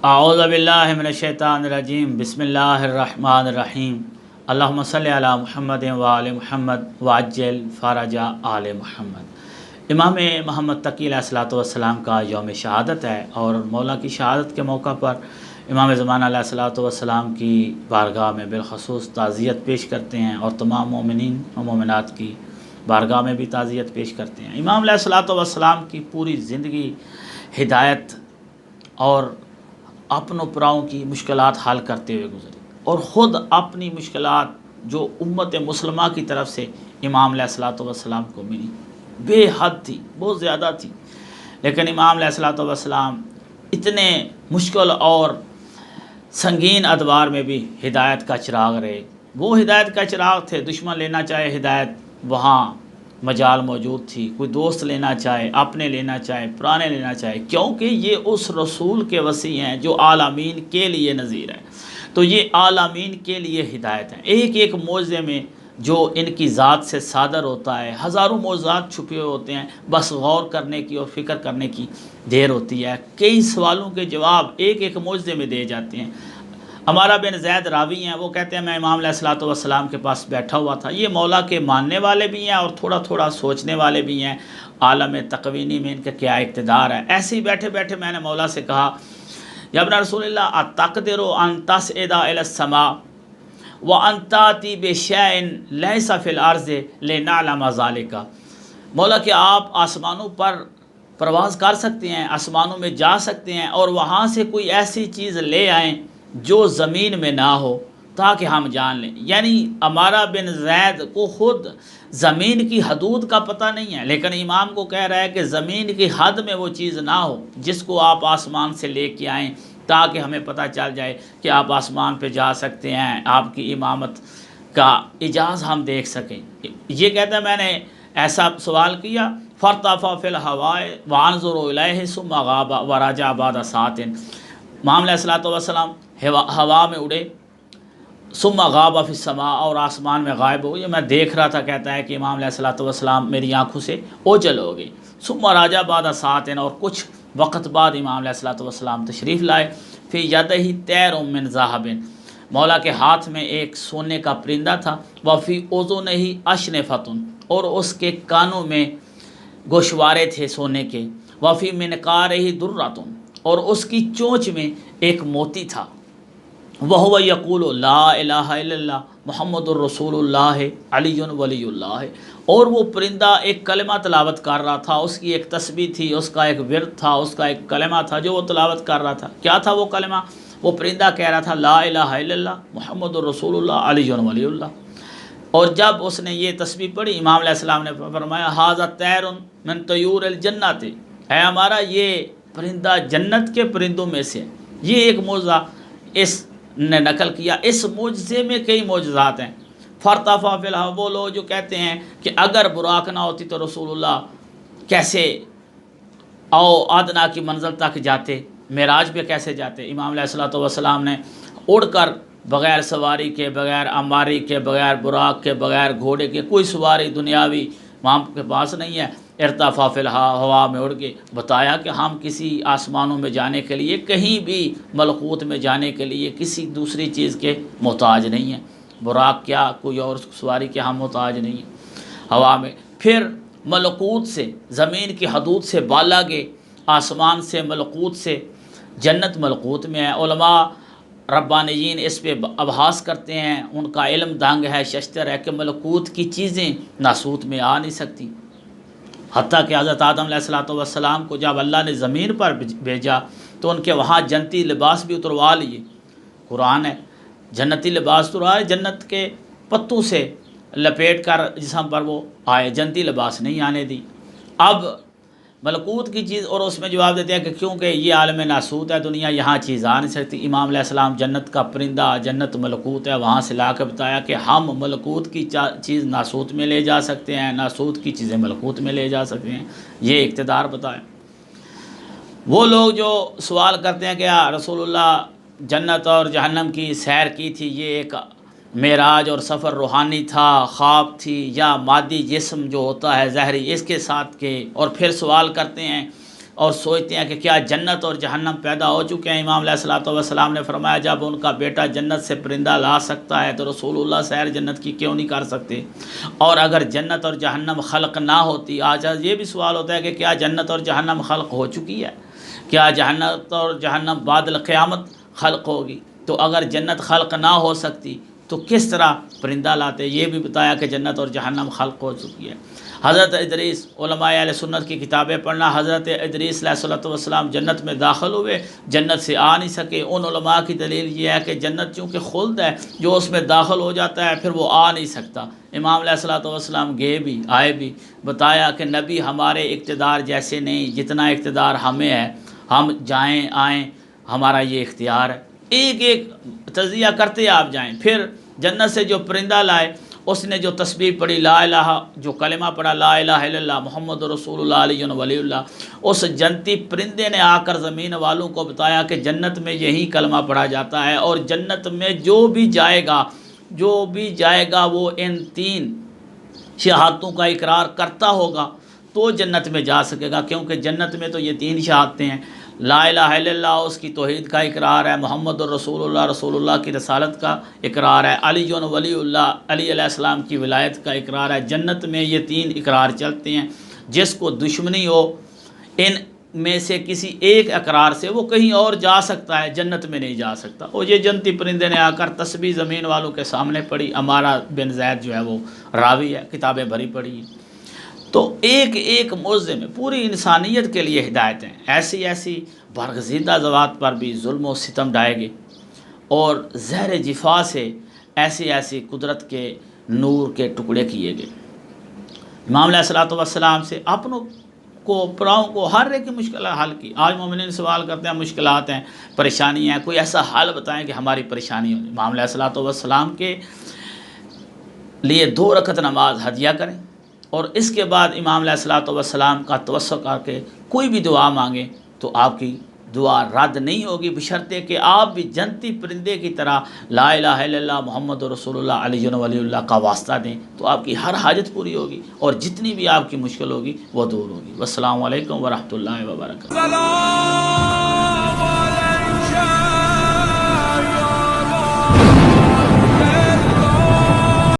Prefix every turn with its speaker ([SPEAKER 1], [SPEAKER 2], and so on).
[SPEAKER 1] اعوذ باللہ من الشیطان الرجیم بسم اللہ الرحمن الرحیم اللہم صلی علی محمد وآل محمد وعجل فرج آل محمد۔ امام محمد تقی علیہ الصلوۃ والسلام کا یوم شہادت ہے، اور مولا کی شہادت کے موقع پر امام زمانہ علیہ الصلوۃ والسلام کی بارگاہ میں بالخصوص تعزیت پیش کرتے ہیں، اور تمام مومنین و مومنات کی بارگاہ میں بھی تعزیت پیش کرتے ہیں۔ امام علیہ الصلوۃ والسلام کی پوری زندگی ہدایت اور اپنوں پراؤں کی مشکلات حل کرتے ہوئے گزری، اور خود اپنی مشکلات جو امت مسلمہ کی طرف سے امام علیہ الصلوۃ والسلام کو ملی بے حد تھی، بہت زیادہ تھی، لیکن امام علیہ الصلوۃ والسلام اتنے مشکل اور سنگین ادوار میں بھی ہدایت کا چراغ رہے۔ وہ ہدایت کا چراغ تھے، دشمن لینا چاہے ہدایت وہاں مجال موجود تھی، کوئی دوست لینا چاہے، اپنے لینا چاہے، پرانے لینا چاہے، کیونکہ یہ اس رسول کے وسیع ہیں جو عالمین کے لیے نذیر ہے، تو یہ عالمین کے لیے ہدایت ہے۔ ایک ایک معجزے میں جو ان کی ذات سے صادر ہوتا ہے، ہزاروں معجزات چھپے ہوئے ہوتے ہیں، بس غور کرنے کی اور فکر کرنے کی دیر ہوتی ہے۔ کئی سوالوں کے جواب ایک ایک معجزے میں دے جاتے ہیں۔ ہمارا بن زید راوی ہیں، وہ کہتے ہیں میں امام علیہ الصلوۃ والسلام کے پاس بیٹھا ہوا تھا۔ یہ مولا کے ماننے والے بھی ہیں اور تھوڑا تھوڑا سوچنے والے بھی ہیں، عالم تقوینی میں ان کا کیا اقتدار ہے۔ ایسے ہی بیٹھے بیٹھے میں نے مولا سے کہا یا ابن رسول اللہ اتقدر ان تصعد الی السماء وان تأتی بشیء لیس فی الارض لنعلم ذلک۔ مولا کہ آپ آسمانوں پر پرواز کر سکتے ہیں، آسمانوں میں جا سکتے ہیں، اور وہاں سے کوئی ایسی چیز لے آئیں جو زمین میں نہ ہو تاکہ ہم جان لیں۔ یعنی ہمارا بن زید کو خود زمین کی حدود کا پتہ نہیں ہے، لیکن امام کو کہہ رہا ہے کہ زمین کی حد میں وہ چیز نہ ہو جس کو آپ آسمان سے لے کے آئیں تاکہ ہمیں پتہ چل جائے کہ آپ آسمان پہ جا سکتے ہیں، آپ کی امامت کا اعجاز ہم دیکھ سکیں۔ یہ کہتا ہے میں نے ایسا سوال کیا، فارتفع فی الہواء وانظر الیہ ثم غاب ورجع بعد ساعۃ۔ امام علیہ الصلوۃ والسلام ہوا میں اڑے، ثم غاب فی السماء، اور آسمان میں غائب ہو گئے۔ میں دیکھ رہا تھا، کہتا ہے کہ امام علیہ الصلوۃ والسلام میری آنکھوں سے اوجھل ہو گئی۔ ثم رجع بعد ساعۃ، اور کچھ وقت بعد امام علیہ الصلوۃ والسلام تشریف لائے۔ فی یدہ طیر من ذہب، مولا کے ہاتھ میں ایک سونے کا پرندہ تھا۔ وفی اذنہ اشنفۃ، اور اس کے کانوں میں گوشوارے تھے سونے کے۔ وفی منقارہ درۃ، اور اس کی چونچ میں ایک موتی تھا۔ وہو یقول لا الہ الا اللہ محمد الرسول اللہ علی ولی اللہ، اور وہ پرندہ ایک کلمہ تلاوت کر رہا تھا، اس کی ایک تسبیح تھی، اس کا ایک ورد تھا، اس کا ایک کلمہ تھا جو وہ تلاوت کر رہا تھا۔ کیا تھا وہ کلمہ؟ وہ پرندہ کہہ رہا تھا لا الہ الا اللہ محمد الرسول اللہ علی ولی اللہ۔ اور جب اس نے یہ تسبیح پڑھی، امام علیہ السلام نے فرمایا ھذا طیر من طیور الجنۃ، ہے ہمارا یہ پرندہ جنت کے پرندوں میں سے۔ یہ ایک معجزہ اس نے نقل کیا۔ اس معجزے میں کئی معجزات ہیں۔ فارتفع فی الہواء، وہ لوگ جو کہتے ہیں کہ اگر براق نہ ہوتی تو رسول اللہ کیسے او ادنا کی منزل تک جاتے، معراج پہ کیسے جاتے؟ امام علیہ الصلوۃ والسلام نے اڑ کر بغیر سواری کے، بغیر اماری کے، بغیر براق کے، بغیر گھوڑے کے، کوئی سواری دنیاوی وہاں کے پاس نہیں ہے، ارتفع فی الہواء، ہوا میں اڑ کے بتایا کہ ہم کسی آسمانوں میں جانے کے لیے، کہیں بھی ملکوت میں جانے کے لیے کسی دوسری چیز کے محتاج نہیں ہیں۔ براق کیا، کوئی اور سواری کے ہم محتاج نہیں ہیں ہوا میں۔ پھر ملکوت سے، زمین کی حدود سے بالا گئے، آسمان سے، ملکوت سے، جنت ملکوت میں ہے۔ علماء ربانیین اس پہ ابحاث کرتے ہیں، ان کا علم دنگ ہے، ششتر ہے کہ ملکوت کی چیزیں ناسوت میں آ نہیں سکتی۔ حتیٰ کہ حضرت آدم علیہ الصلوۃ والسلام کو جب اللہ نے زمین پر بھیجا تو ان کے وہاں جنتی لباس بھی اتروا لیے۔ قرآن ہے، جنتی لباس اترائے، جنت کے پتوں سے لپیٹ کر جسم پر وہ آئے، جنتی لباس نہیں آنے دی۔ اب ملکوت کی چیز، اور اس میں جواب دیتے ہیں کہ کیونکہ یہ عالم ناسوت ہے، دنیا یہاں چیز آ نہیں سکتی۔ امام علیہ السلام جنت کا پرندہ، جنت ملکوت ہے، وہاں سے لا کے بتایا کہ ہم ملکوت کی چیز ناسوت میں لے جا سکتے ہیں، ناسوت کی چیزیں ملکوت میں لے جا سکتے ہیں، یہ اقتدار بتایا۔ وہ لوگ جو سوال کرتے ہیں کہ رسول اللہ جنت اور جہنم کی سیر کی تھی، یہ ایک معراج اور سفر روحانی تھا، خواب تھی، یا مادی جسم جو ہوتا ہے ظاہری اس کے ساتھ کے، اور پھر سوال کرتے ہیں اور سوچتے ہیں کہ کیا جنت اور جہنم پیدا ہو چکے ہیں۔ امام علیہ الصلوۃ والسلام نے فرمایا جب ان کا بیٹا جنت سے پرندہ لا سکتا ہے تو رسول اللہ سیر جنت کی کیوں نہیں کر سکتے؟ اور اگر جنت اور جہنم خلق نہ ہوتی، آج یہ بھی سوال ہوتا ہے کہ کیا جنت اور جہنم خلق ہو چکی ہے؟ کیا جنت اور جہنم بعد القیامت خلق ہوگی؟ تو اگر جنت خلق نہ ہو سکتی تو کس طرح پرندہ لاتے؟ یہ بھی بتایا کہ جنت اور جہنم خلق ہو چکی ہے۔ حضرت ادریس، علماء اہل سنت کی کتابیں پڑھنا، حضرت ادریس علیہ الصلوۃ والسلام جنت میں داخل ہوئے، جنت سے آ نہیں سکے۔ ان علماء کی دلیل یہ ہے کہ جنت چونکہ خلد ہے، جو اس میں داخل ہو جاتا ہے پھر وہ آ نہیں سکتا۔ امام علیہ الصلوۃ والسلام گئے بھی آئے بھی، بتایا کہ نبی ہمارے اقتدار جیسے نہیں، جتنا اقتدار ہمیں ہے، ہم جائیں آئیں ہمارا یہ اختیار ہے۔ ایک ایک تجزیہ کرتے آپ جائیں۔ پھر جنت سے جو پرندہ لائے، اس نے جو تسبیح پڑھی، لا الہ، جو کلمہ پڑھا لا الہ الا اللہ محمد رسول اللہ علیہ ولی اللہ، اس جنتی پرندے نے آ کر زمین والوں کو بتایا کہ جنت میں یہی کلمہ پڑھا جاتا ہے، اور جنت میں جو بھی جائے گا وہ ان 3 شہادتوں کا اقرار کرتا ہوگا تو جنت میں جا سکے گا، کیونکہ جنت میں تو یہ 3 شہادتیں ہیں۔ لا الہ الا اللہ اس کی توحید کا اقرار ہے، محمد الرسول اللہ رسول اللہ کی رسالت کا اقرار ہے، علی ولی اللہ علی علیہ السلام کی ولایت کا اقرار ہے۔ جنت میں یہ 3 اقرار چلتے ہیں۔ جس کو دشمنی ہو ان میں سے کسی ایک اقرار سے وہ کہیں اور جا سکتا ہے، جنت میں نہیں جا سکتا۔ اور یہ جنتی پرندے نے آ کر تسبیح زمین والوں کے سامنے پڑھی۔ عمارہ بن زید جو ہے وہ راوی ہے، کتابیں بھری پڑھی ہیں۔ تو ایک ایک موضوع میں پوری انسانیت کے لیے ہدایتیں، ایسی برگزیدہ ذوات پر بھی ظلم و ستم ڈھائے گے، اور زہر جفا سے ایسی قدرت کے نور کے ٹکڑے کیے گئے۔ امام علیہ الصلوۃ والسلام سے اپنوں کو پراؤں کو ہر ایک کی مشکل حل کی۔ آج مومنین سوال کرتے ہیں مشکلات ہیں، پریشانیاں ہیں، کوئی ایسا حل بتائیں کہ ہماری پریشانی ہو۔ امام علیہ الصلوۃ والسلام کے لیے 2 رکعت نماز ہدیہ کریں، اور اس کے بعد امام علیہ الصلوۃ والسلام کا توسل کر کے کوئی بھی دعا مانگیں تو آپ کی دعا رد نہیں ہوگی، بشرطے کہ آپ بھی جنتی پرندے کی طرح لا الہ الا اللہ محمد رسول اللہ علی ولی اللہ کا واسطہ دیں، تو آپ کی ہر حاجت پوری ہوگی، اور جتنی بھی آپ کی مشکل ہوگی وہ دور ہوگی۔ والسلام علیکم ورحمۃ اللہ وبرکاتہ۔